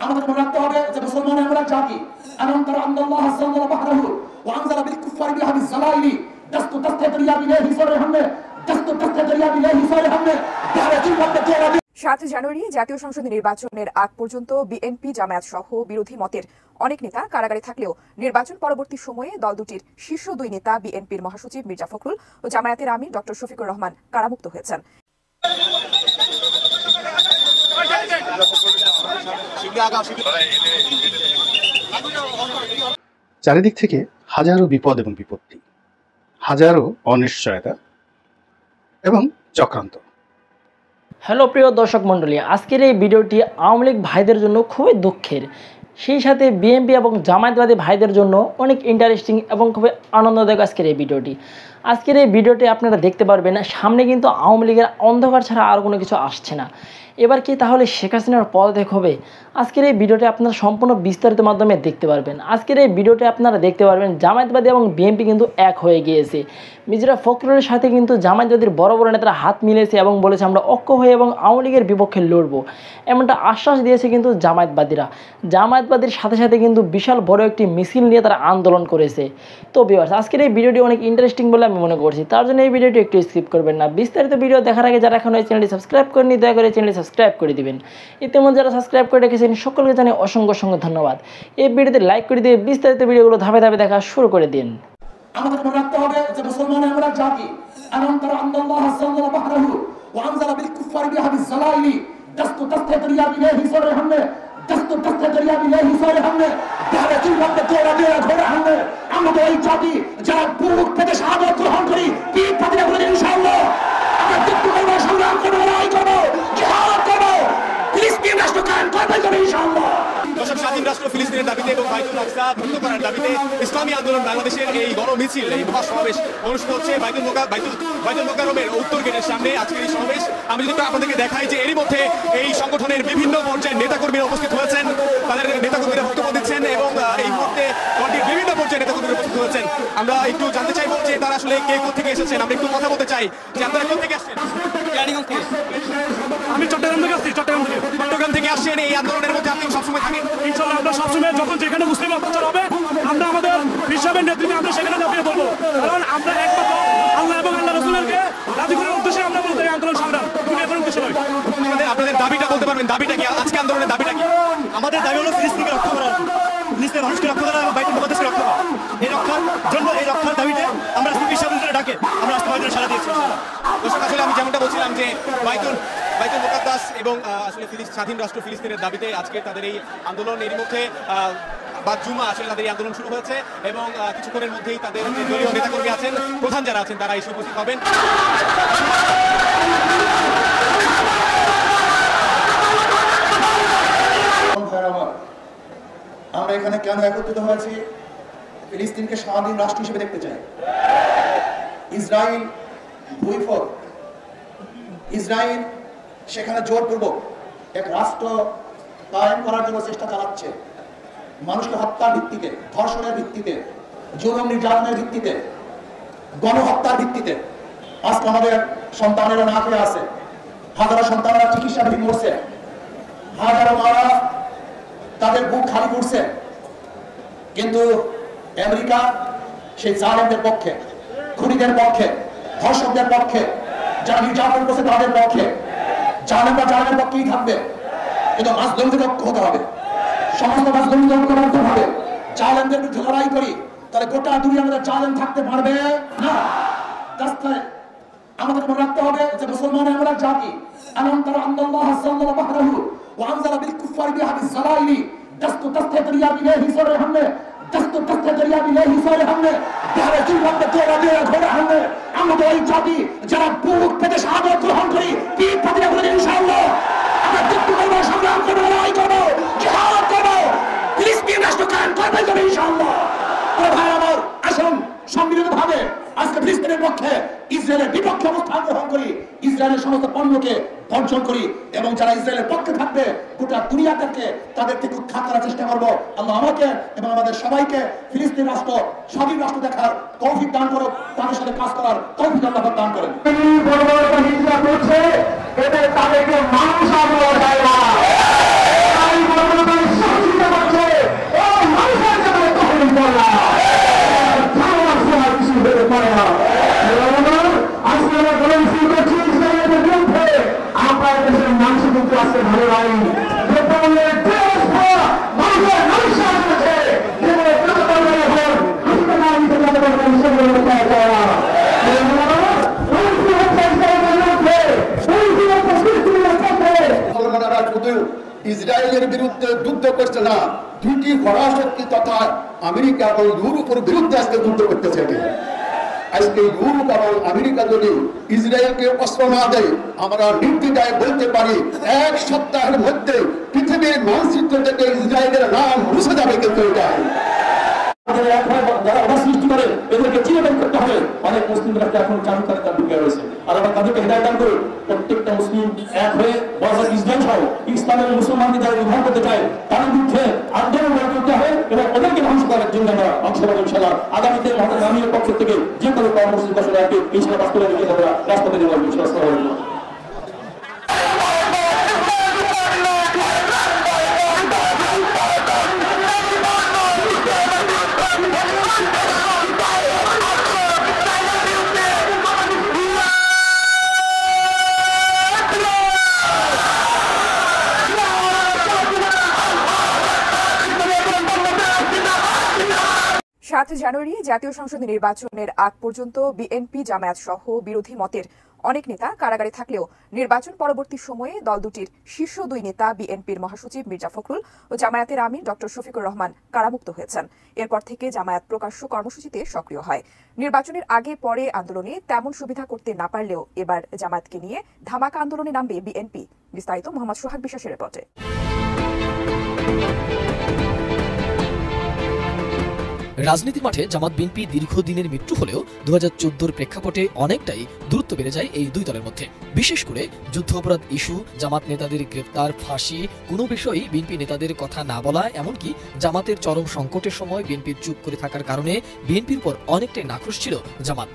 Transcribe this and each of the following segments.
আমাদের মনে রাখতে হবে যে মুসলমান আমরা জাতি আনম তারা আল্লাহ সাল্লাল্লাহু বাহরাহু ওয়া আনজালা বিল কুফারি বিহাদিস জালাইলি দাস্তু তাস্তাদরিয়া বিলাহি সারহামনে দাস্তু তাস্তাদরিয়া বিলাহি সারহামনে দারাতুল মুত্তাকিরা। 7 জানুয়ারি জাতীয় সংসদ নির্বাচনের আগ পর্যন্ত বিএনপি জামায়াত সহ বিরোধী মতের অনেক নেতা কারাগারে থাকলেও নির্বাচন পরবর্তী সময়ে দল দুটির শীর্ষ দুই নেতা বিএনপির মহাসচিব মির্জা ফখরুল ও জামায়াতের আমির ডক্টর শফিকুর রহমান কারামুক্ত হয়েছেন। চারিদিক থেকে হাজারো বিপদ এবং বিপত্তি, হাজারো অনিশ্চয়তা এবং চক্রান্ত। হ্যালো প্রিয় দর্শক মণ্ডলী, আজকের এই ভিডিওটি আওয়ামী লীগ ভাইদের জন্য খুবই দুঃখের, সেই সাথে বিএনপি এবং জামায়াতবাদী ভাইদের জন্য অনেক ইন্টারেস্টিং এবং খুবই আনন্দদায়ক আজকের এই ভিডিওটি। আজকের এই ভিডিওটি আপনারা দেখতে পারবেন সামনে কিন্তু আওয়ামী লীগের অন্ধকার ছাড়া আর কোনো কিছু আসছে না। এবার কি তাহলে শেখ হাসিনার পদত্যাগ হবে? আজকের এই ভিডিওটি আপনারা সম্পূর্ণ বিস্তারিত মাধ্যমে দেখতে পারবেন। আজকের এই ভিডিওটি আপনারা দেখতে পারবেন জামায়াতবাদী এবং বিএনপি কিন্তু এক হয়ে গিয়েছে। মির্জা ফখরুলের সাথে কিন্তু জামায়াতবাদীর বড় বড় নেতারা হাত মিলিয়েছে এবং বলেছে আমরা ঐক্য হয়ে এবং আওয়ামী লীগের বিপক্ষে লড়বো, এমনটা আশ্বাস দিয়েছে কিন্তু জামায়াতবাদীরা। জামায়াতবাদীর সাথে সাথে কিন্তু বিশাল বড় একটি মিছিল নিয়ে তারা আন্দোলন করেছে। তো ভিউয়ার্স, আজকের এই ভিডিওটি অনেক ইন্টারেস্টিং বলে আমি মনে করছি, তার জন্য এই ভিডিওটি একটু স্কিপ করবেন না। বিস্তারিত ভিডিও দেখার আগে যারা এখন এই চ্যানেলটি সাবস্ক্রাইব করেনি দয়া করে চ্যানেলটি সাবস্ক্রাইব করে দিবেন। ইতিমধ্যে যারা সাবস্ক্রাইব করে রেখেছেন সকলকে জানাই অসংখ্য অসংখ্য ধন্যবাদ। এই ভিডিওতে লাইক করে দিয়ে বিস্তারিত ভিডিওগুলো ধাপে ধাপে দেখা শুরু করে দিন। আমাদের মনে রাখতে হবে যে মুসলমান আমরা জাতি আনম তারা আল্লাহ সাল্লাল্লাহু বাহরাহু ওয়া আনজালা বিল কুফারি বিহাদিস জালাইলি দাস্তু তাস্তাদরিয়া বিলাহি সারহামনে দাস্তু তাস্তাদরিয়া বিলাহি সারহামনে দারাতুল মুত্তাকিরা ঘোরাহামনে। আমরা এই জাতি যারা বুক পেতে শাহাদাত গ্রহণ করি কি প্রতিজ্ঞা করি ইনশাআল্লাহ আমরা যুদ্ধ করব, সংগ্রাম করব, লড়াই করব, জিহাদ করব, ফিলিস্তিন রাষ্ট্র কায়েম করব ইনশাআল্লাহ। দশক স্বাধীন রাষ্ট্র ফিলিস্তিনের দাবিতে এবং বাইতুল আকসা মুক্ত করার দাবিতে ইসলামী আন্দোলন বাংলাদেশের এই গণমিছিল, এই মহাসমাবেশ অনুষ্ঠিত হচ্ছে বাইতুল মোকাররমের উত্তর গেটের সামনে। আজকের এই সমাবেশ আমি যদি আপনাদেরকে দেখাই যে এরই মধ্যে এই সংগঠনের বিভিন্ন পর্যায়ের নেতাকর্মীরা উপস্থিত হয়েছেন, তাদের নেতাকর্মীরা বক্তব্য দিচ্ছেন এবং এই মুহূর্তে দলটির বিভিন্ন পর্যায়ের নেতাকর্মীরা উপস্থিত হয়েছেন। আমরা একটু জানতে চাইবো যে তারা আসলে কে কোথা থেকে এসেছেন। আমরা একটু কথা বলতে চাই যে আপনারা কোথা থেকে আসছেন? আমি চট্টগ্রাম থেকে আসছি। চট্টগ্রাম থেকে আসছেন। এই আন্দোলনের মধ্যে আপনি সবসময় থাকেন? ইনশাআল্লাহ আমরা সবসময় যখন যেখানে মুসলিম অত্যাচার হবে আমরা আমাদের হিসাবের নেতৃত্বে আমরা সেখানে ঝাঁপিয়ে পড়বো, কারণ আমরা একমাত্র আল্লাহ এবং আল্লাহ রাসূলকে রাজি করার উদ্দেশ্যে আমরা বলতে এই আন্দোলন সংগ্রাম, কোনো এর উদ্দেশ্য নয়। আপনাদের দাবিটা বলতে পারবেন? দাবিটা কি আজকে আন্দোলনের দাবিটা কি? আমাদের দাবি হলো ফিলিস্তিনকে রক্ষা করা, ফিলিস্তিনের মানুষকে রক্ষা করা এবং বাইতুল মুকাদ্দাসকে রক্ষা করা। এই রক্ষার জন্য, এই রক্ষার দাবিতে আমরা হিসাবের ডাকে আমরা আজকে বাইতুল সারা দিয়েছি। আসলে আমি যেমনটা বলছিলাম যে বাইতুল মুকাদ্দাস এবং আসলে স্বাধীন রাষ্ট্র ফিলিস্তিনের দাবিতে আজকে তাদের এই আন্দোলন, এর মধ্যে বাদ জুমা আসলে তাদের এই আন্দোলন শুরু হয়েছে এবং কিছুক্ষণের মধ্যেই তাদের যে দলীয় নেতাকর্মী আছেন, প্রধান যারা আছেন তারা এসে উপস্থিত হবেন। আমরা এখানে কেন একত্রিত হয়েছি? ফিলিস্তিনকে স্বাধীন রাষ্ট্র হিসেবে দেখতে চাই। ইসরায়েল ভূমিফল, ইসরায়েল সেখানে জোরপূর্বক এক রাষ্ট্র কায়েম করার জন্য চেষ্টা চালাচ্ছে। মানুষকে হত্যার ভিত্তিতে, ধর্ষণের ভিত্তিতে, জুলুম নির্যাতনের ভিত্তিতে, গণহত্যার ভিত্তিতে আজকে আমাদের সন্তানেরা না খেয়ে আছে, হাজারো সন্তানেরা চিকিৎসাধীন মরছে, হাজারো মারা তাদের বুক খালি করছে। কিন্তু আমেরিকা সেই জালেমদের পক্ষে, খুনিদের পক্ষে, ধর্ষকদের পক্ষে, যারা নির্যাতন করছে তাদের পক্ষে। জালেমরা জালেমের পক্ষেই থাকবে, কিন্তু মাজলুমদের ঐক্য হতে হবে, সমস্ত মাজলুমদের ঐক্য করতে হবে। জালেমদের বিরুদ্ধে লড়াই করি, তাহলে গোটা দুনিয়া আমাদের জালেম থাকতে পারবে না। আমাদের মনে রাখতে হবে যে মুসলমান আমরা জাতি আনম তারা আল্লাহ সাল্লাল্লাহু বাহরাহু ওয়া আনজালা বিল কুফারি বিহাদিস জালাইলি দাস্তু তাস্তাদরিয়া বিলাহি সারহামনে দাস্তু তাস্তাদরিয়া বিলাহি সারহামনে দারাতুল মুত্তাকিরা ঘোরাহামনে। আমরা এই জাতি যারা বুক পেতে শাহাদাত গ্রহণ করি কি প্রতিজ্ঞা করি ইনশাআল্লাহ আমরা যুদ্ধ করব, সংগ্রাম করব, লড়াই করব, জিহাদ করব, ফিলিস্তিন রাষ্ট্র কায়েম করব ইনশাআল্লাহ। ভাই আমার, আসুন সম্মিলিতভাবে আজকে ফিলিস্তিনের পক্ষে, ইসরায়েলের বিপক্ষে অবস্থান গ্রহণ করি, ইসরায়েলের সমস্ত পণ্যকে বর্জন করি এবং যারা ইসরায়েলের পক্ষে থাকবে গোটা দুনিয়া থেকে তাদেরকে উৎখাত করার চেষ্টা করব। আল্লাহ আমাকে এবং আমাদের সবাইকে ফিলিস্তিন রাষ্ট্র স্বাধীন রাষ্ট্র দেখার তৌফিক দান করুক, তাদের সাথে কাজ করার তৌফিক আল্লাহ দান করেন। তাদেরকে মানুষ ইসরায়েলের বিরুদ্ধে যুদ্ধ করছে না, দুইটি পরাশক্তি তথা আমেরিকা এবং ইউরোপের বিরুদ্ধে আজকে যুদ্ধ করতেছে। আজকে ইউরোপ এবং আমেরিকা যদি ইসরায়েলকে অস্ত্র না দেয়, আমরা নির্দ্বিধায় বলতে পারি 1 সপ্তাহের মধ্যে পৃথিবীর মানচিত্র থেকে ইসরায়েলের নাম মুছে যাবে। কিন্তু এটা যারা অবাধ সৃষ্টি করে এদেরকে চিরবেন করতে হবে। অনেক মুসলিমরা এখন চালু করে তার ঢুকে রয়েছে, আর আমরা তাদেরকে হিদায়ত দান করি প্রত্যেকটা মুসলিম এক হয়ে ইসরায়েল সহ ইসলামের মুসলমানদের যারা বিভাগ করতে চায় তার বিরুদ্ধে আন্দোলন করতে হবে এবং ওদেরকে ধ্বংস করার জন্য আমরা অংশগ্রহণ ইনশাআল্লাহ আগামীতে আমির পক্ষ থেকে যে কোনো কর্মসূচি ঘোষণা রাখি ইনশাআল্লাহ বাস্তবায়ন করে আমরা রাজপথে নেব ইনশাআল্লাহ। জানুয়ারি জাতীয় সংসদ নির্বাচনের আগ পর্যন্ত বিএনপি জামায়াত সহ বিরোধী মতের অনেক নেতা কারাগারে থাকলেও নির্বাচন পরবর্তী সময়ে দল দুটির শীর্ষ 2 নেতা বিএনপির মহাসচিব মির্জা ফখরুল ও জামায়াতের আমির ডক্টর শফিকুর রহমান কারামুক্ত হয়েছেন। এরপর থেকে জামায়াত প্রকাশ্য কর্মসূচিতে সক্রিয় হয়। নির্বাচনের আগে পরে আন্দোলনে তেমন সুবিধা করতে না পারলেও এবার জামায়াতকে নিয়ে ধামাকা আন্দোলনে নামবে বিএনপি। বিস্তারিত মোহাম্মদ সোহাগ বিশ্বাসের রিপোর্টে। রাজনীতির মাঠে জামাত বিএনপি দীর্ঘদিনের মৃত্যু হলেও 2014 প্রেক্ষাপটে অনেকটাই দূরত্ব বেড়ে যায় এই দুই দলের মধ্যে। বিশেষ করে যুদ্ধাপরাধ ইস্যু, জামাত নেতাদের গ্রেফতার, ফাঁসি, কোনো বিষয়ই বিএনপি নেতাদের কথা না বলা, এমনকি জামাতের চরম সংকটের সময় বিএনপির চুপ করে থাকার কারণে বিএনপির উপর অনেকটাই নাখোশ ছিল জামাত।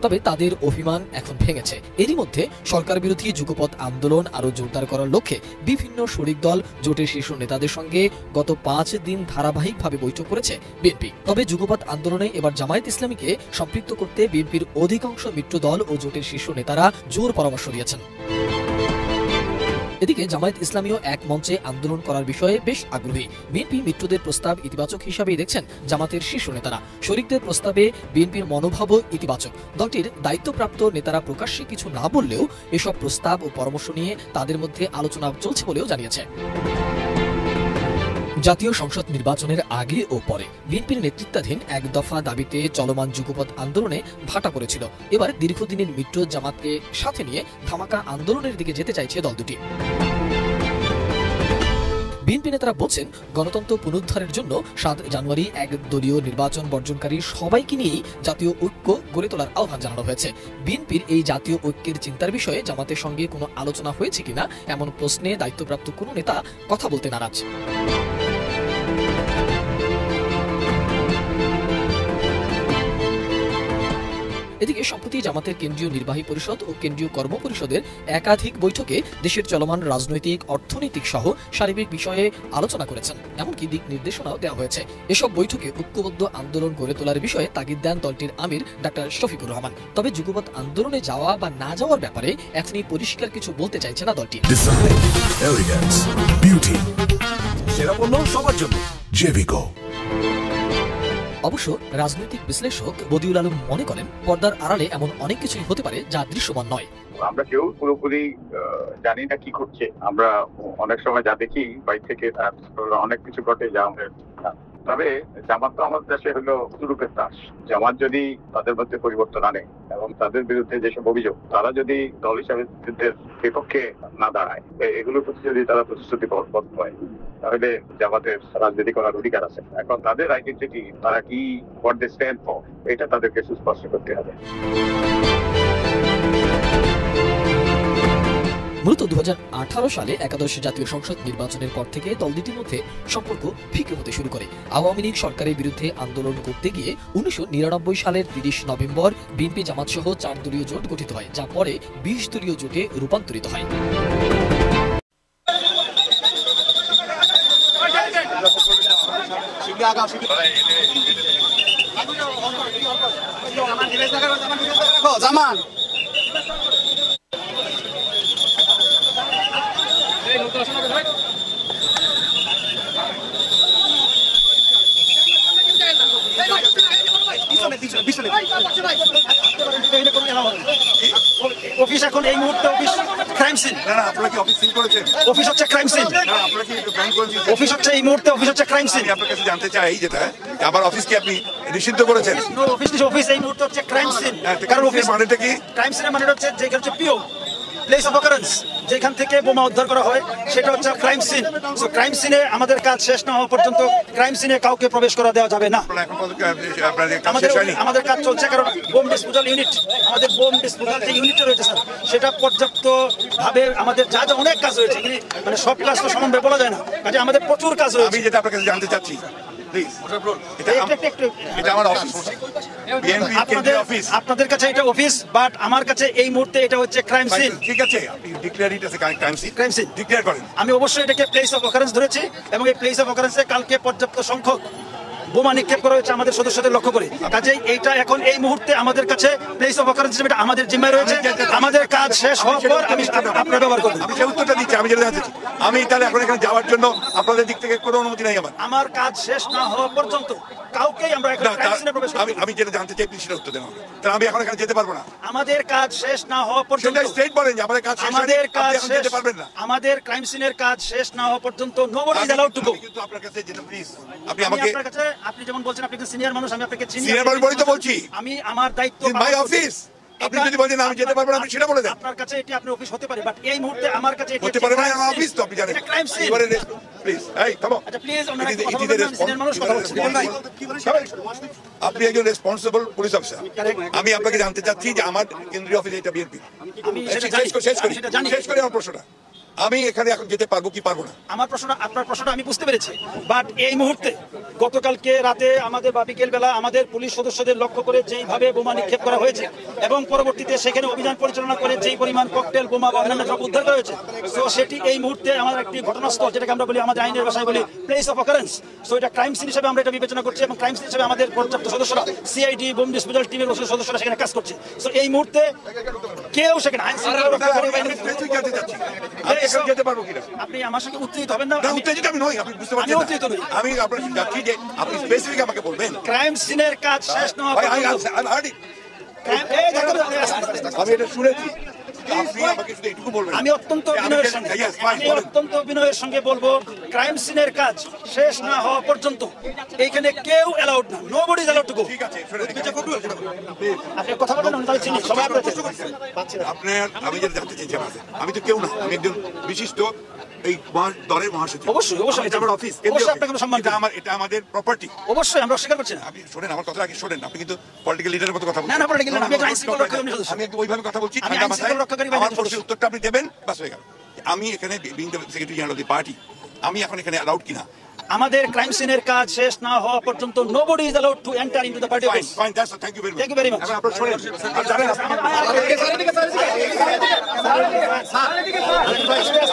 তবে তাদের অভিমান এখন ভেঙেছে। এরই মধ্যে সরকার বিরোধী যুগপৎ আন্দোলন আরো জোরদার করার লক্ষ্যে বিভিন্ন শরিক দল, জোটের শীর্ষ নেতাদের সঙ্গে গত 5 দিন ধারাবাহিকভাবে বৈঠক করেছে বিএনপি। তবে যুগপৎ আন্দোলনে এবার জামায়াত ইসলামীকে সম্পৃক্ত করতে বিএনপির অধিকাংশ মিত্র দল ও জোটের শীর্ষ নেতারা জোর পরামর্শ দিয়েছেন। এদিকে জামায়াত ইসলামীও এক মঞ্চে আন্দোলন করার বিষয়ে বেশ আগ্রহী। বিএনপি মিত্রদের প্রস্তাব ইতিবাচক হিসাবেই দেখছেন জামাতের শীর্ষ নেতারা। শরিকদের প্রস্তাবে বিএনপির মনোভাবও ইতিবাচক। দলটির দায়িত্বপ্রাপ্ত নেতারা প্রকাশ্যে কিছু না বললেও এসব প্রস্তাব ও পরামর্শ নিয়ে তাদের মধ্যে আলোচনা চলছে বলেও জানিয়েছে। জাতীয় সংসদ নির্বাচনের আগে ও পরে বিএনপির নেতৃত্বাধীন এক দফা দাবিতে চলমান যুগপৎ আন্দোলনে ভাটা পড়েছিল। এবার দীর্ঘদিনের মিত্র জামাতকে সাথে নিয়ে ধামাকা আন্দোলনের দিকে যেতে চাইছে দল দুটি। বিএনপি নেতারা বলছেন, গণতন্ত্র পুনরুদ্ধারের জন্য 7 জানুয়ারি এক দলীয় নির্বাচন বর্জনকারী সবাইকে নিয়েই জাতীয় ঐক্য গড়ে তোলার আহ্বান জানানো হয়েছে। বিএনপির এই জাতীয় ঐক্যের চিন্তার বিষয়ে জামাতের সঙ্গে কোনো আলোচনা হয়েছে কিনা এমন প্রশ্নে দায়িত্বপ্রাপ্ত কোনো নেতা কথা বলতে নারাজ। এদিকে সম্প্রতি জামাতের কেন্দ্রীয় নির্বাহী পরিষদ ও কেন্দ্রীয় কর্ম পরিষদের একাধিক বৈঠকে দেশের চলমান রাজনৈতিক, অর্থনৈতিক সহ সার্বিক বিষয়ে আলোচনা করেছেন, এমনকি দিক নির্দেশনাও দেওয়া হয়েছে। এসব বৈঠকে ঐক্যবদ্ধ আন্দোলন গড়ে তোলার বিষয়ে তাগিদ দেন দলটির আমির ডক্টর শফিকুর রহমান। তবে যুগপৎ আন্দোলনে যাওয়া বা না যাওয়ার ব্যাপারে এখনই পরিষ্কার কিছু বলতে চাইছে না দলটি। অবশ্য রাজনৈতিক বিশ্লেষক বদিউল আলম মনে করেন, পর্দার আড়ালে এমন অনেক কিছুই হতে পারে যা দৃশ্যমান নয়। আমরা কেউ পুরোপুরি জানি না কি ঘটছে। আমরা অনেক সময় যা দেখি বাইরে থেকে অনেক কিছু ঘটে যা আমাদের। তবে জামাত তো আমাদের দেশে হলো তুরুপের দাস। জামাত যদি তাদের মধ্যে পরিবর্তন আনে এবং তাদের বিরুদ্ধে যেসব অভিযোগ, তারা যদি দল হিসাবে বিপক্ষে না দাঁড়ায়, এগুলোর প্রতি যদি তারা প্রতিশ্রুতিবদ্ধ হয়, তাহলে জামাতের রাজনীতি করার অধিকার আছে। এখন তাদের আইডেন্টিটি, তারা কি হোয়াট দে স্ট্যান্ড ফর, এটা তাদেরকে সুস্পষ্ট করতে হবে। মূলত 2018 সালে একাদশ জাতীয় সংসদ নির্বাচনের পর থেকে দল দুটির মধ্যে সম্পর্ক ফিকে হতে শুরু করে। আওয়ামী লীগ সরকারের বিরুদ্ধে আন্দোলন করতে গিয়ে 1999 সালের 30 নভেম্বর বিএনপি জামাত সহ 4 দলীয় জোট গঠিত হয়, যা পরে 20 দলীয় জোটে রূপান্তরিত হয়। জামান পিছনে অফিস এখন এই মুহূর্তে অফিস ক্রাইম সিন। না না, আপনারা কি অফিস সিল করেছেন? অফিস হচ্ছে ক্রাইম সিন। না, আপনারা কি ব্যাংক করেছেন? অফিস হচ্ছে এই মুহূর্তে অফিস হচ্ছে ক্রাইম সিন। আমি আপনার কাছে জানতে চাই যেটা আবার অফিস কি আপনি নিষিদ্ধ করেছেন? নো, অফিস এই মুহূর্তে হচ্ছে ক্রাইম সিন। কারণ অফিস মানেটা কি? ক্রাইম সিনের মানে হচ্ছে যেখানে হচ্ছে পিও প্লেস অফ অকারেন্স, যেখান থেকে বোমা উদ্ধার করা হয় সেটা হচ্ছে ক্রাইম সিন। সো ক্রাইম সিনে আমাদের কাজ শেষ না হওয়া পর্যন্ত ক্রাইম সিনে কাউকে প্রবেশ করা দেওয়া যাবে না। আমাদের কাজ চলছে, কারণ বোম ডিসপোজাল ইউনিট, আমাদের বোম ডিসপোজাল যে ইউনিটটা রয়েছে স্যার, সেটা পর্যাপ্ত ভাবে আমাদের যা যা অনেক কাজ রয়েছে, মানে সব কাজ তো সমানভাবে বলা যায় না, কাজে আমাদের প্রচুর কাজ রয়েছে। আমি যেটা আপনার কাছে জানতে চাচ্ছি, আপনাদের কাছে এটা অফিস, বাট আমার কাছে এই মুহূর্তে এটা হচ্ছে ক্রাইম সিন। ঠিক আছে, আপনি declare it as a crime scene, declare করেন। আমি অবশ্যই এটাকে প্লেস অফ অকারেন্স ধরেছি, এবং এই প্লেস অফ অকারেন্সে কালকে পর্যাপ্ত সংখ্যক বোমা নিক্ষেপ করা হয়েছে আমাদের সদস্যদের লক্ষ্য করে। কাজেই এইটা এখন এই মুহূর্তে আমাদের কাছে প্লেস অফ অকারেন্স হিসেবে আমাদের জিম্মায় রয়েছে। আমাদের কাজ শেষ হওয়ার পর আমি আপনার ব্যবহার করব। আমি সেই উত্তরটা দিচ্ছি, আমি যেটা জানতে চাই, আমি তাহলে এখন এখানে যাওয়ার জন্য আপনাদের দিক থেকে কোনো অনুমতি নাই? আমার কাজ শেষ না হওয়া পর্যন্ত কাউকেই আমরা এখন ক্রাইম সিনে প্রবেশ করব। আমি যেটা জানতে চাই সেটা উত্তর দেন। তাহলে আমি এখন এখানে যেতে পারবো না? আমাদের কাজ শেষ না হওয়া পর্যন্ত স্টেট বলেন যে আমাদের কাজ শেষ, আমাদের কাজ শেষ যেতে পারবেন না। আমাদের ক্রাইম সিনের কাজ শেষ না হওয়া পর্যন্ত nobody is allowed to go. কিন্তু আপনার কাছে যেটা প্লিজ আপনি আমাকে, আপনার কাছে, আপনি যেমন বলছেন আপনি সিনিয়র মানুষ, আমি আপনাকে চিনি, সিনিয়র মানুষ বলেই তো বলছি। আমি আমার দায়িত্ব, মাই অফিস। আপনি যদি বলেন আমি যেতে পারবো না, আপনি সেটা বলে দেন। আপনার কাছে এটি আপনার অফিস হতে পারে, বাট এই মুহূর্তে আমার কাছে এটি হতে পারে না। আমার অফিস তো আপনি জানেন। এটা ক্রাইম সিন। প্লিজ এই থামো। আচ্ছা প্লিজ, ওনারা কথা বলবেন, সিনিয়র মানুষ কথা বলছেন। আপনি একজন রেসপন্সিবল পুলিশ অফিসার। আমি আপনাকে জানতে চাচ্ছি যে আমার কেন্দ্রীয় অফিস এটা বিএনপি। আমি সেটা জানি, শেষ করি আমার প্রশ্নটা। আমি এখানে এখন যেতে পারবো কি পারবো না? আমার প্রশ্নটা, আপনার প্রশ্নটা আমি বুঝতে পেরেছি, বাট এই মুহূর্তে গতকালকে রাতে আমাদের বা বিকেল বেলা আমাদের পুলিশ সদস্যদের লক্ষ্য করে যেইভাবে বোমা নিক্ষেপ করা হয়েছে, এবং পরবর্তীতে সেখানে অভিযান পরিচালনা করে যেই পরিমাণ ককটেল বোমা বা অন্যান্য সব উদ্ধার করা হয়েছে, সো সেটি এই মুহূর্তে আমাদের একটি ঘটনাস্থল, যেটাকে আমরা বলি আমাদের আইনের ভাষায় বলি প্লেস অফ অকারেন্স। সো এটা ক্রাইম সিন হিসেবে আমরা এটা বিবেচনা করছি, এবং ক্রাইম সিন হিসেবে আমাদের পর্যাপ্ত সদস্যরা, সিআইডি বোম ডিসপোজাল টিমের সদস্যরা সেখানে কাজ করছে। সো এই মুহূর্তে কেউ সেখানে আইন শৃঙ্খলা রক্ষাকারী বাহিনী যেতে পারবো কিনা? আপনি আমার সঙ্গে উত্তেজিত হবেন না। উত্তেজিত আমি নই, আপনি বুঝতে পারছেন। আমি আপনার যাচ্ছি যে আপনি স্পেসিফিক আমাকে বলবেন। ক্রাইম সিনের কাজ শেষ না হওয়া পর্যন্ত আমি এটা শুনেছি। আমি অত্যন্ত বিনয়ের সঙ্গে বলবো, ক্রাইম সিনের কাজ শেষ না হওয়া পর্যন্ত এইখানে কেউ অ্যালাউড না, nobody is allowed to go. ঠিক আছে, আপনি কথা বলেন, আমি তাহলে চিনি সবাই আপনার। আমি যেটা জানতে চাইছি, আমি তো কেউ না, আমি একজন বিশিষ্ট এই দলের মহাসচিব। অবশ্যই এটা আমার অফিস, এটা আমাদের প্রপার্টি। অবশ্যই আমরা অস্বীকার করছি না। আপনি শোনেন আমার কথা, আগে শোনেন। আপনি কিন্তু পলিটিক্যাল লিডারের মতো কথা বলছেন। না, পলিটিক্যাল না, আমি আইন শৃঙ্খলা রক্ষাকারী সদস্য। আমি একটু ওইভাবে কথা বলছি, ঠান্ডা মাথায় আমার প্রশ্নের উত্তরটা আপনি দেবেন, বাস হয়ে গেল। আমি এখানে being the secretary general of the party, আমি এখন এখানে অ্যালাউড কিনা? আমাদের ক্রাইম সিনের কাজ শেষ না হওয়া পর্যন্ত nobody is allowed to enter into the party office. Fine, that's thank you very much. Thank you very much. আপনারা শুনেন, আর জানেন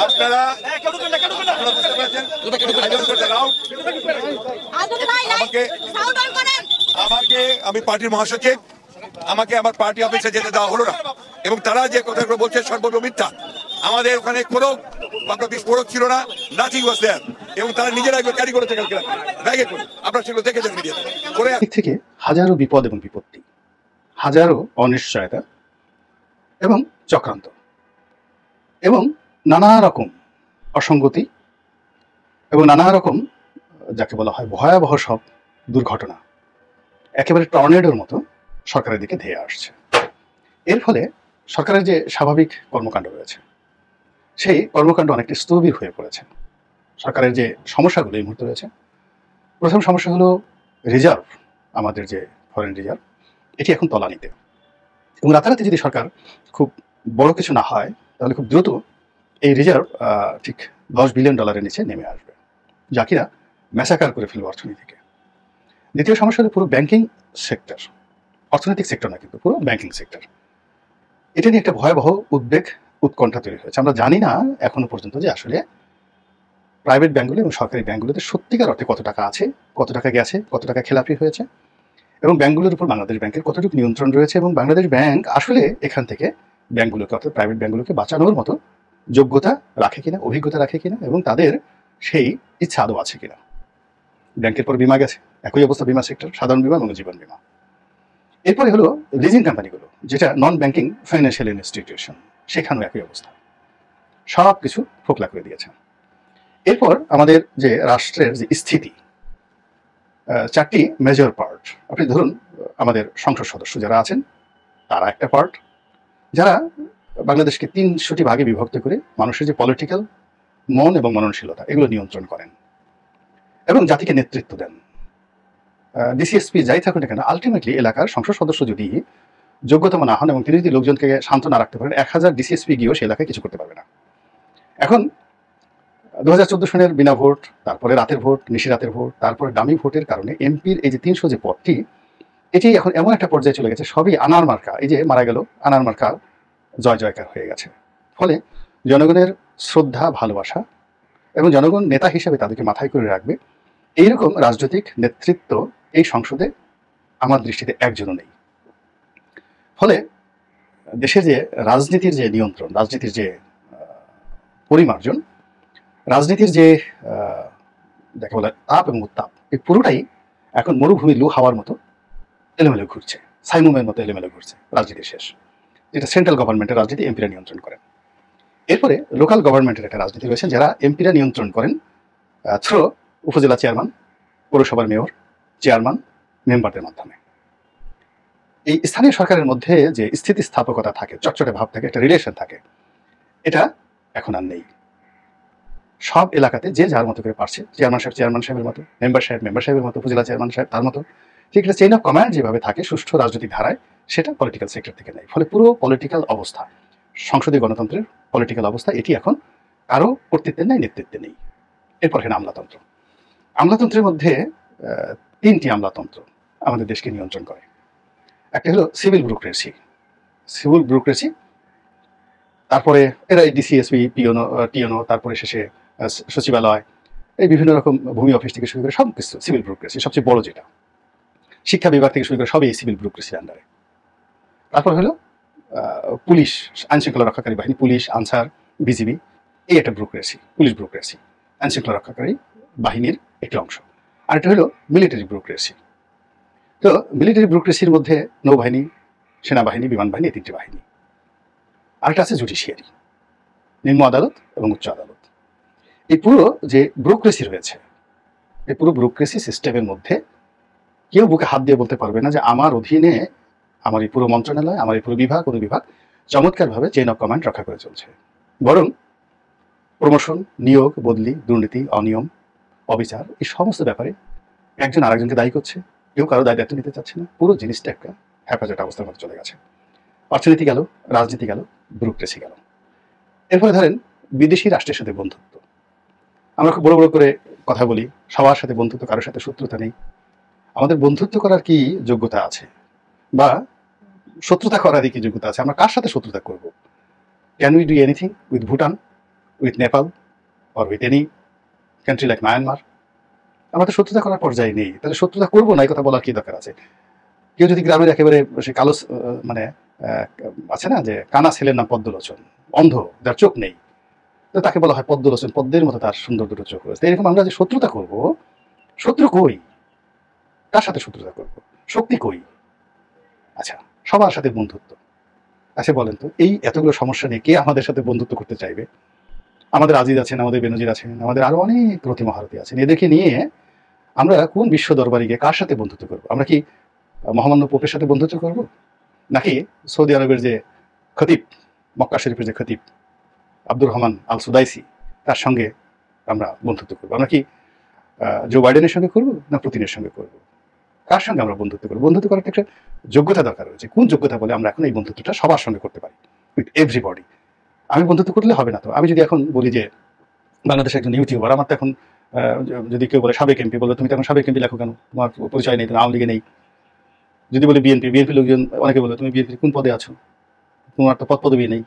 আপনারা আমাকে আমি পার্টির মহাসচিব, আমাকে আমার পার্টি অফিসে যেতে দেওয়া হলো না, এবং তারা যে কথাগুলো বলছে সর্বত্র মিথ্যা। আমাদের ওখানে কোনো বিস্ফোরক ছিল না, নাথিং ওয়াজ দেয়ার, এবং তারা নিজেরা ক্যারি করেছে কালকে ব্যাগে করে। আপনারা সেগুলো দেখেছেন মিডিয়াতে করে। থেকে হাজারো বিপদ এবং বিপত্তি, হাজারো অনিশ্চয়তা এবং চক্রান্ত এবং নানা রকম অসঙ্গতি এবং নানা রকম যাকে বলা হয় ভয়াবহ সব দুর্ঘটনা একেবারে টর্নেডোর মতো সরকারের দিকে ধেয়ে আসছে। এর ফলে সরকারের যে স্বাভাবিক কর্মকাণ্ড রয়েছে সেই কর্মকাণ্ড অনেকটা স্থবির হয়ে পড়েছে। সরকারের যে সমস্যাগুলো এই মুহূর্তে রয়েছে, প্রথম সমস্যা হলো রিজার্ভ, আমাদের যে ফরেন রিজার্ভ, এটি এখন তলানিতে, এবং রাতারাতি যদি সরকার খুব বড় কিছু না হয় তাহলে খুব দ্রুত এই রিজার্ভ ঠিক $10 বিলিয়ন নিচে নেমে আসবে, যা কিনা ম্যাসাকার করে ফেলবে অর্থনীতিকে। দ্বিতীয় সমস্যা হলো পুরো ব্যাংকিং সেক্টর, অর্থনৈতিক সেক্টর না কিন্তু পুরো ব্যাংকিং সেক্টর, এটা নিয়ে একটা ভয়াবহ উদ্বেগ উৎকণ্ঠা তৈরি হয়েছে। আমরা জানি না এখনো পর্যন্ত যে আসলে প্রাইভেট ব্যাংকগুলো এবং সরকারি ব্যাংকগুলোতে সত্যিকার অর্থে কত টাকা আছে, কত টাকা গেছে, কত টাকা খেলাপি হয়েছে, এবং ব্যাংকগুলোর উপর বাংলাদেশ ব্যাংকের কতটুকু নিয়ন্ত্রণ রয়েছে, এবং বাংলাদেশ ব্যাংক আসলে এখান থেকে ব্যাংকগুলোকে অর্থাৎ প্রাইভেট ব্যাংকগুলোকে বাঁচানোর মতো যোগ্যতা রাখে কিনা, অভিজ্ঞতা রাখে কিনা, এবং তাদের সেই ইচ্ছা আদৌ আছে কিনা। ব্যাংকের পর বিমা গেছে, একই অবস্থা বিমা সেক্টর, সাধারণ বিমা এবং জীবন বিমা। এরপরে হলো লিজিং কোম্পানিগুলো, যেটা নন ব্যাংকিং ফাইন্যান্সিয়াল ইনস্টিটিউশন, সেখানেও একই অবস্থা, সব কিছু ফোকলা করে দিয়েছে। এরপর আমাদের যে রাষ্ট্রের যে স্থিতি, চারটি মেজর পার্ট। আপনি ধরুন আমাদের সংসদ সদস্য যারা আছেন তারা একটা পার্ট, যারা বাংলাদেশকে 300টি ভাগে বিভক্ত করে মানুষের যে পলিটিক্যাল মন এবং মননশীলতা এগুলো নিয়ন্ত্রণ করেন এবং জাতিকে নেতৃত্ব দেন। ডিসিএসপি যাই থাকুন না কেন, আলটিমেটলি এলাকার সংসদ সদস্য যদি যোগ্যতম না হন এবং তিনি যদি লোকজনকে শান্ত না রাখতে পারেন, 1000 ডিসিএসপি গিয়েও সে এলাকায় কিছু করতে পারবে না। এখন 2014 সনের বিনা ভোট, তারপরে রাতের ভোট, নিশিরাতের ভোট, তারপরে দামি ভোটের কারণে এমপির এই যে 300 যে পদটি, এটি এখন এমন একটা পর্যায়ে চলে গেছে, সবই আনার মার্কা। এই যে মারা গেল আনার মার্কা জয় জয়কার হয়ে গেছে। ফলে জনগণের শ্রদ্ধা, ভালোবাসা এবং জনগণ নেতা হিসেবে তাদেরকে মাথায় করে রাখবে এইরকম রাজনৈতিক নেতৃত্ব এই সংসদে আমার দৃষ্টিতে একজনও নেই। ফলে দেশের যে রাজনীতির যে নিয়ন্ত্রণ, রাজনীতির যে পরিমার্জন, রাজনীতির যে দেখা বলে তাপ এবং উত্তাপ, এই পুরোটাই এখন মরুভূমি লু হাওয়ার মতো এলোমেলো ঘুরছে, সাইমুমের মতো এলোমেলো ঘুরছে। রাজনীতি শেষ, যেটা সেন্ট্রাল গভর্নমেন্টের রাজনীতি এমপিরা নিয়ন্ত্রণ করেন। এরপরে লোকাল গভর্নমেন্টের একটা রাজনীতি রয়েছে, যারা এমপিরা নিয়ন্ত্রণ করেন থ্রু উপজেলা চেয়ারম্যান, পৌরসভার মেয়র, চেয়ারম্যান, মেম্বারদের মাধ্যমে। এই স্থানীয় সরকারের মধ্যে যে স্থিতিস্থাপকতা থাকে, চটচটে ভাব থাকে, একটা রিলেশন থাকে, এটা এখন আর নেই। সব এলাকাতে যে যার মতো করে পারছে, চেয়ারম্যান সাহেব চেয়ারম্যান সাহেবের মতো, মেম্বার সাহেবের মতো, উপজেলা চেয়ারম্যান সাহেব তার মতো, ঠিক একটা চেইন অফ কমান্ড যেভাবে থাকে সুষ্ঠু রাজনৈতিক ধারায়, সেটা পলিটিক্যাল সেক্টর থেকে নেই। ফলে পুরো পলিটিক্যাল অবস্থা, সংসদীয় গণতন্ত্রের পলিটিক্যাল অবস্থা, এটি এখন কারো কর্তৃত্বের নেই, নেতৃত্বে নেই। এরপর এখানে আমলাতন্ত্র। আমলাতন্ত্রের মধ্যে 3টি আমলাতন্ত্র আমাদের দেশকে নিয়ন্ত্রণ করে। একটা হলো সিভিল ব্যুরোক্রেসি, তারপরে এরা ডিসিএসপি, টিএনও, তারপরে শেষে সচিবালয়, এই বিভিন্ন রকম ভূমি অফিস থেকে শুরু করে সব কিছু সিভিল ব্যুরোক্রেসি। সবচেয়ে বড় যেটা শিক্ষা বিভাগ থেকে শুরু করে সবই সিভিল ব্যুরোক্রেসির আন্ডারে। তারপর হলো পুলিশ, আইনশৃঙ্খলা রক্ষাকারী বাহিনী, পুলিশ, আনসার, বিজিবি, এই একটা ব্যুরোক্রেসি, পুলিশ ব্যুরোক্রেসি, আইনশৃঙ্খলা রক্ষাকারী বাহিনীর একটি অংশ। আর একটা হলো মিলিটারি ব্যুরোক্রেসি। তো মিলিটারি ব্যুরোক্রেসির মধ্যে নৌবাহিনী, সেনাবাহিনী, বিমান বাহিনী, এই 3টি বাহিনী। আরেকটা আছে জুডিশিয়ারি, নিম্ন আদালত এবং উচ্চ আদালত। এই পুরো যে ব্যুরোক্রেসি রয়েছে, এই পুরো ব্যুরোক্রেসি সিস্টেমের মধ্যে কেউ বুকে হাত দিয়ে বলতে পারবে না যে আমার অধীনে আমার এই পুরো মন্ত্রণালয়, আমার এই পুরো বিভাগ, অনুবিভাগ চমৎকারভাবে চেইন অফ কমান্ড রক্ষা করে চলছে। বরং প্রমোশন, নিয়োগ, বদলি, দুর্নীতি, অনিয়ম, অবিচার, এই সমস্ত ব্যাপারে একজন আরেকজনকে দায়ী করছে, কেউ কারো দায়িত্ব নিতে চাচ্ছে না। পুরো জিনিসটা একটা হ্যাপাজার্ট অবস্থার মধ্যে চলে গেছে। অর্থনীতি গেল, রাজনীতি গেল, ব্যুরোক্রেসি গেল। এরপরে ধরেন বিদেশি রাষ্ট্রের সাথে বন্ধুত্ব। আমরা খুব বড় বড় করে কথা বলি, সবার সাথে বন্ধুত্ব, কারোর সাথে শত্রুতা নেই। আমাদের বন্ধুত্ব করার কি যোগ্যতা আছে, বা শত্রুতা করার কি যোগ্যতা আছে? আমরা কার সাথে শত্রুতা করব? Can we do anything with Bhutan, with Nepal, or with any country like Myanmar? আমরা তো শত্রুতা করার পর্যায়ে নেই, তাহলে শত্রুতা করবো না এই কথা বলার কি দরকার আছে? কেউ যদি গ্রামের একেবারে সে কালো, মানে আছে না যে কানা ছেলের নাম পদ্মলোচন, অন্ধ, যার চোখ নেই, তো তাকে বলা হয় পদ্মলোচন, পদ্মের মতো তার সুন্দর দুটো চোখ রয়েছে। এরকম আমরা যে শত্রুতা করব, শত্রু কই? কার সাথে শত্রুতা করব? শক্তি কই? আচ্ছা, সবার সাথে বন্ধুত্ব। আচ্ছা বলেন তো, এই এতগুলো সমস্যা নিয়ে কে আমাদের সাথে বন্ধুত্ব করতে চাইবে? আমাদের আজিজ আছেন, আমাদের বেনজির আছেন, আমাদের আরো অনেক রতি মহারথী আছেন। এদেরকে নিয়ে আমরা কোন বিশ্ব দরবারে গিয়ে কার সাথে বন্ধুত্ব করবো? আমরা কি মহামান্য পোপের সাথে বন্ধুত্ব করব, নাকি সৌদি আরবের যে খতিব, মক্কা শরীফের যে খতিব আব্দুর রহমান আল সুদাইসি, তার সঙ্গে আমরা বন্ধুত্ব করবো? আমরা কি জো বাইডেনের সঙ্গে করবো, না পুতিনের সঙ্গে করবো? কার সঙ্গে আমরা বন্ধুত্ব করবো? বন্ধুত্ব করার একটা যোগ্যতা দরকার রয়েছে। কোন যোগ্যতা বলে আমরা এখন এই বন্ধুত্বটা সবার সঙ্গে করতে পারি, উইথ এভরিবডি? আমি বন্ধুত্ব করলে হবে না তো। আমি যদি এখন বলি যে বাংলাদেশের একজন ইউটিউবার, আমার তো এখন যদি কেউ বলে সাবেক এমপি, বলবে তুমি তো এখন সাবেক এমপি লেখো কেন, তোমার পরিচয় নেই, তুমি আওয়ামী লীগে নেই। যদি বলি বিএনপি লোকজন অনেকে বলে তুমি বিএনপির কোন পদে আছো, তোমার তো পদ পদবি নেই।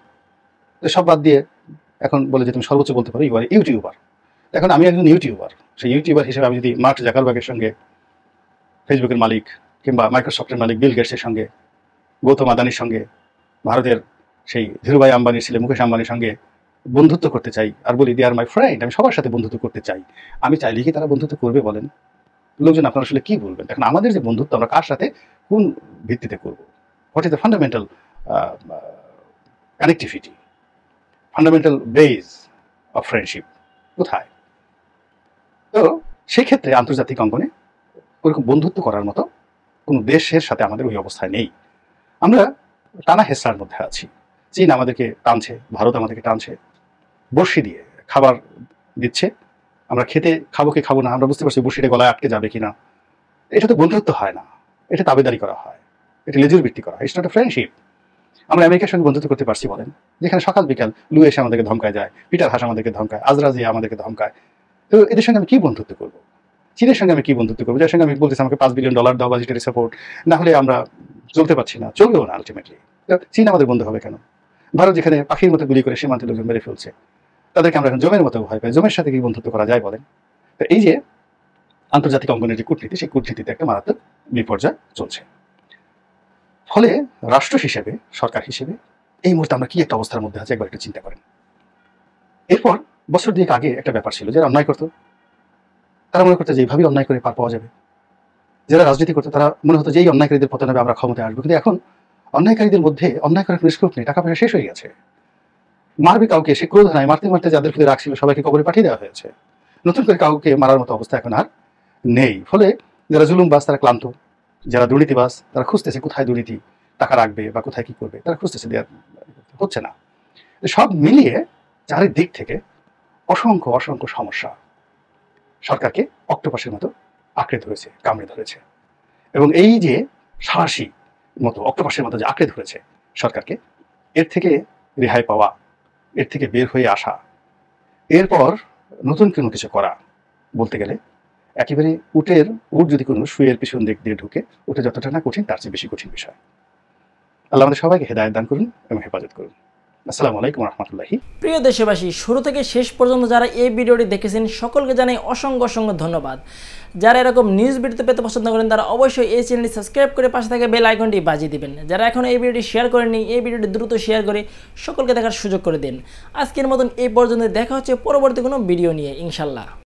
সব বাদ দিয়ে এখন বলে যে তুমি সর্বোচ্চ বলতে পারো ইউ আর ইউটিউবার। এখন আমি একজন ইউটিউবার, সেই ইউটিউবার হিসেবে আমি যদি মার্ক জাকারবার্গের সঙ্গে, ফেসবুকের মালিক কিংবা মাইক্রোসফটের মালিক বিল গেটসের সঙ্গে, গৌতম আদানির সঙ্গে, ভারতের সেই ধীরুভাই আম্বানির ছেলে মুকেশ আম্বানির সঙ্গে বন্ধুত্ব করতে চাই, আর বলি দে আর মাই ফ্রেন্ড, আমি সবার সাথে বন্ধুত্ব করতে চাই, আমি চাইলে কি তারা বন্ধুত্ব করবে বলেন? লোকজন আপনারা আসলে কি বলবেন? এখন আমাদের যে বন্ধুত্ব, আমরা কার সাথে কোন ভিত্তিতে করব? What is the fundamental connectivity, fundamental base of friendship কোথায়? তো সেই ক্ষেত্রে আন্তর্জাতিক অঙ্গনে ওরকম বন্ধুত্ব করার মতো কোনো দেশের সাথে আমাদের ওই অবস্থায় নেই। আমরা টানা হেসরার মধ্যে আছি। চীন আমাদেরকে টানছে, ভারত আমাদেরকে টানছে, বড়শি দিয়ে খাবার দিচ্ছে, আমরা খেতে খাবো কি খাবো না আমরা বুঝতে পারছি, বড়শিটা গলায় আটকে যাবে কিনা। এটা তো বন্ধুত্ব হয় না, এটা তাবেদারি করা হয়, এটা লেজুর ভিত্তি করা হয়, ইটস নট এ ফ্রেন্ডশিপ। আমরা আমেরিকার সঙ্গে বন্ধুত্ব করতে পারছি বলেন, যেখানে সকাল বিকাল লু এসে আমাদেরকে ধমকায় যায়, পিটার হাস আমাদেরকে ধমকায়, আজরাজিয়া আমাদেরকে ধমকায়। তো এদের সঙ্গে আমি কি বন্ধুত্ব করবো? চীনের সঙ্গে আমি কি বন্ধুত্ব করবো, যার সঙ্গে আমি বলতেছি আমাকে $5 বিলিয়ন দাও বাজেটারি সাপোর্ট, না হলে আমরা চলতে পারছি না, চলবেও না আলটিমেটলি। চীন আমাদের বন্ধু হবে কেন? ভারত যেখানে পাখির মতো গুলি করে সীমান্তে লোকজন মেরে ফেলছে, তাদেরকে আমরা এখন জমের মতো ভয় পাই, জমের সাথে কি বন্ধুত্ব করা যায় বলেন? তো এই যে আন্তর্জাতিক অঙ্গনের যে কূটনীতি, সেই কূটনীতিতে একটা মারাত্মক বিপর্যয় চলছে। ফলে রাষ্ট্র হিসেবে, সরকার হিসেবে এই মুহূর্তে আমরা কি একটা অবস্থার মধ্যে আছি একবার একটু চিন্তা করেন। এরপর বছর দুয়েক আগে একটা ব্যাপার ছিল, যারা অন্যায় করতো তারা মনে করতো যে এইভাবেই অন্যায় করে পার পাওয়া যাবে। যারা রাজনীতি করতো তারা মনে হতো যে এই অন্যায়কারীদের পতন হবে, আমরা ক্ষমতায় আসবো। কিন্তু এখন অন্যায়কারীদের মধ্যে অন্যায় করার কোনো স্কোপ নেই, টাকা পয়সা শেষ হয়ে গেছে। মারবে কাউকে, সে ক্রোধ নাই, মারতে মারতে যাদের ফিরে রাখছিল সবাইকে কবরে পাঠিয়ে দেওয়া হয়েছে। নতুন করে কাউকে মারার মতো অবস্থা এখন আর নেই। ফলে যারা জুলুমবাজ তারা ক্লান্ত, যারা দুর্নীতিবাজ তারা খুঁজতেছে কোথায় দুর্নীতি টাকা রাখবে বা কোথায় কি করবে, তারা খুঁজতেছে, দেওয়ার হচ্ছে না। সব মিলিয়ে চারিদিক থেকে অসংখ্য অসংখ্য সমস্যা সরকারকে অক্টোপাসের মতো আঁকড়ে ধরেছে, কামড়ে ধরেছে। এবং এই যে সাহসী মতো অক্টোপাসের মতো যে আঁকড়ে ধরেছে সরকারকে, এর থেকে রেহাই পাওয়া, এর থেকে বের হয়ে আসা, এরপর নতুন কোনো কিছু করা, বলতে গেলে একেবারে উট যদি কোনো শুয়ের পিছন দিক দিয়ে ঢুকে, উঠে যতটা না কঠিন তার চেয়ে বেশি কঠিন বিষয়। আল্লাহ আমাদের সবাইকে হেদায়েত দান করুন এবং হেফাজত করুন। আসসালামু আলাইকুম রহমতুল্লাহি। প্রিয় দেশবাসী, শুরু থেকে শেষ পর্যন্ত যারা এই ভিডিওটি দেখেছেন সকলকে জানাই অসংখ্য অসংখ্য ধন্যবাদ। যারা এরকম নিউজ ভিডিও পেতে পছন্দ করেন তারা অবশ্যই এই চ্যানেলটি সাবস্ক্রাইব করে পাশে থাকা বেল আইকনটি বাজিয়ে দিবেন। যারা এখন এই ভিডিওটি শেয়ার করেননি, এই ভিডিওটি দ্রুত শেয়ার করে সকলকে দেখার সুযোগ করে দিন। আজকের মতন এই পর্যন্ত, দেখা হচ্ছে পরবর্তী কোনো ভিডিও নিয়ে ইনশাল্লাহ।